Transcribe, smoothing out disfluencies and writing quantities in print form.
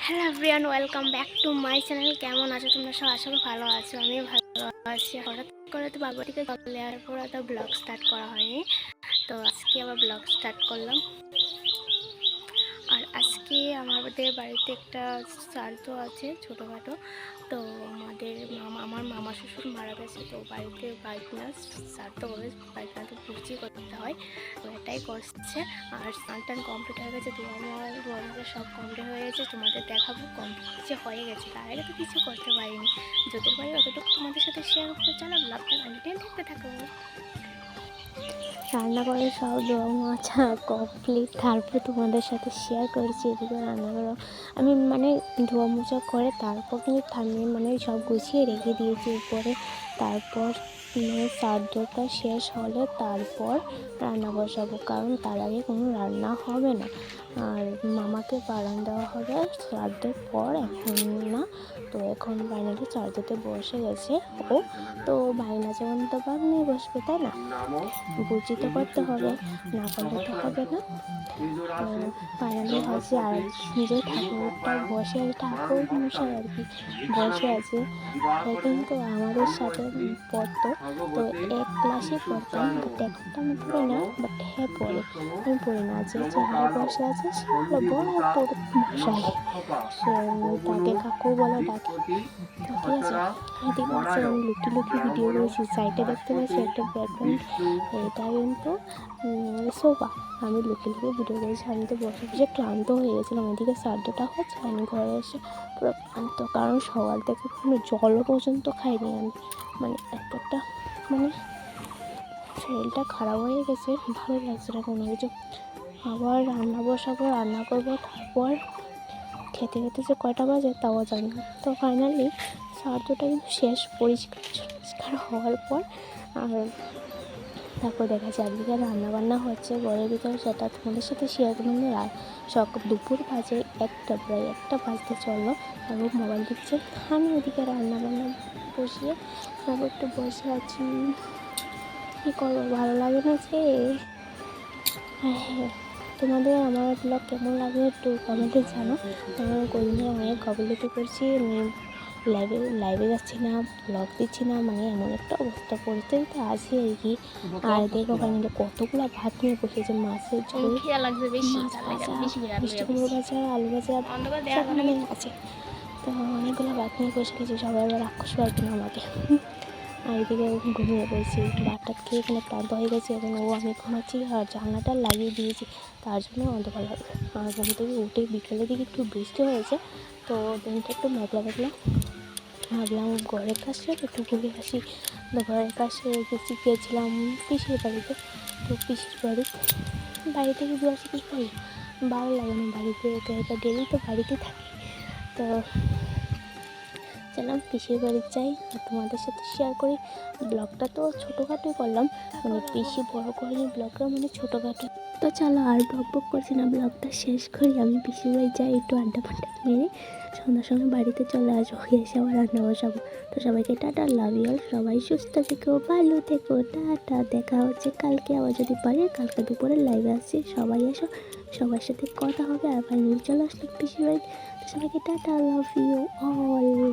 Hello everyone, welcome back to my channel. কেমন আছো তোমরা সব? আশা করি ভালো আছো। আমিও ভালো আছি। হঠাৎ করে তো বাবা থেকে চলে যাওয়ার পর তো ব্লগ স্টার্ট করা হয়নি, তো আজকে আবার ব্লগ স্টার্ট করলাম। আর আজকে আমাদের বাড়িতে একটা শ্রাদ্ধ আছে ছোটোখাটো। তো আমার মামা শ্বশুর মারা গেছে, তো বাড়িতে না শ্রাদ্ধ করে বাড়িতে পুজি করতে হয়, তো এটাই করছে। আর স্নান টান কমপ্লিট হয়ে গেছে, আমার সব কমপ্লিট হয়ে গেছে। তোমাদের দেখাবো কমপ্লিট যে হয়ে গেছে। তার আগে তো কিছু করতে পারিনি, যতটুকু পারি অতটুকু তোমাদের সাথে শেয়ার করতে। চলো ব্লগটা কন্টিনিউ দেখতে থাকো। রান্না করে সব দোয়া মোছা কমপ্লিট, তারপর তোমাদের সাথে শেয়ার করেছি এদিকে রান্না করো। আমি ধোয়া মোছা করে তারপর কিন্তু থামিয়ে সব গুছিয়ে রেখে দিয়েছি উপরে। তারপর শ্রাদ্ধটা শেষ হলে তারপর রান্না বসাবো, কারণ তার আগে কোনো রান্না হবে না। আর মামাকে বাড়ান দেওয়া হবে শ্রাদ্ধের পর, এখন না। তো এখন ফাইনালি চার্জাতে বসে গেছে ও। তো ভাইনা যেমন তো ভাগ নিয়ে বসবে, তাই না? বুঝি তো করতে হবে, না করলে তো হবে না। তো ফাইনালি হয়েছে। আর নিজের ঠাকুরটা বসে আছে, ঠাকুর মশাই আর কি বসে আছে। কিন্তু আমাদের সাথে পড়তো, তো এক ক্লাসে পড়তাম, বাট এখন তো আমি পড়ি না। বাট হ্যাঁ পড়ে, আমি পড়ি না। যে চেহারা বসে আছে সে হলো বড় মশাই, সে তাকে কাকু বলে ডাকে। তো ঠিক আছে, এদিকে আছে আমি লুকি ভিডিও করেছি। সাইডে দেখতে পাচ্ছি একটা ব্যাকগ্রাউন্ড, এটা কিন্তু সোফা। আমি লুকি ভিডিও করেছি। আমি তো বসে বসে ক্লান্ত হয়ে গেছিলাম। এদিকে শ্রাদ্ধটা হচ্ছে, আমি ঘরে এসে পুরো ক্লান্ত, কারণ সকাল থেকে কোনো জলও পর্যন্ত খাইনি আমি। এতটা শরীরটা খারাপ হয়ে গেছে, ভালো লাগছে না কোনো কিছু। আবার রান্না বসাবো, রান্না করবো, তারপর খেতে খেতে যে কয়টা বাজে তাও জানি না। তো ফাইনালি শ্রাদ্ধটা কিন্তু শেষ, পরিষ্কার হওয়ার পর। আর তারপর দেখা যায় একদিকে রান্নাবান্না হচ্ছে ঘরের ভিতরে, সেটা তোমাদের সাথে শেয়ার করলাম না। দুপুর বাজে প্রায় একটা বাজতে চললো, তারপর মোবাইল দেখছে। আমি ওদিকে রান্নাবান্না বসিয়ে তারপর একটু বসে আছি। কী করবো, ভালো লাগে না যে। হ্যাঁ, তোমাদের আমার ব্লগ কেমন লাগে একটু কমেন্টে জানো। কদিন ধরে অনেক গবলিতে করছি, আমি লাইভে যাচ্ছি না, ব্লগ দিচ্ছি না, এমন একটা অবস্থা পরিস্থিতিতে আছি আর কি। আর দেখো ফাইনালি কতগুলো ভাত নিয়ে বসেছে, মাছের ঝোল, মাছ ভাজা, মিষ্টি কুমড়ো ভাজা, আলু ভাজা, সব আছে। তো অনেকগুলো ভাত নিয়ে বসে গেছি, সবাই আবার রাক্ষস পারবে না আমাকে। আর এদিকে ঘুমিয়ে পড়েছি, ভাতটা খেয়ে এখানে ক্লান্ত হয়ে গেছি। এখন আমি ঘুমাচ্ছি আর জানলাটা লাগিয়ে দিয়েছি, তার জন্য অন্ধকার লাগবে। আর ঘুম থেকে উঠে বিকেলের দিকে একটু বৃষ্টি হয়েছে, তো দিনটা একটু মেঘলা ভাবলাম ঘরের কাছে একটু ঘুরে আসি। তো ঘরের কাছে গেছিলাম পিসির বাড়িতে। তো পিসির বাড়ি থেকে দু আসে কিছু পারি, ভালো লাগে না বাড়িতে একা ডেলি তো বাড়িতে থাকি। তো চলাম পিসির বাড়ি যাই আর তোমাদের সাথে শেয়ার করি। ব্লগটা তো ছোটোখাটোই করলাম, বেশি বড় করিনি ব্লগটা, ছোটোখাটো। তো চলো আর বক করছি না, ব্লগটা শেষ করি। আমি পিসির বাড়ি যাই, একটু আড্ডা মেরে সন্ধ্যার সময় বাড়িতে চলে আসবো, এসে আবার রান্না বসাবো। তো সবাইকে টাটা, লাভ ইউ অল। সবাই সুস্থ থেকো, ভালো থেকো, টাটা। দেখা হচ্ছে কালকে আবার যদি পারি, কালকে দুপুরে লাইভে আসছি, সবাই এসো, সবার সাথে কথা হবে। আর ফাইনালি চলে আসলাম পিসির বাড়ি। তো সবাইকে টাটা, লাভ ইউ অল।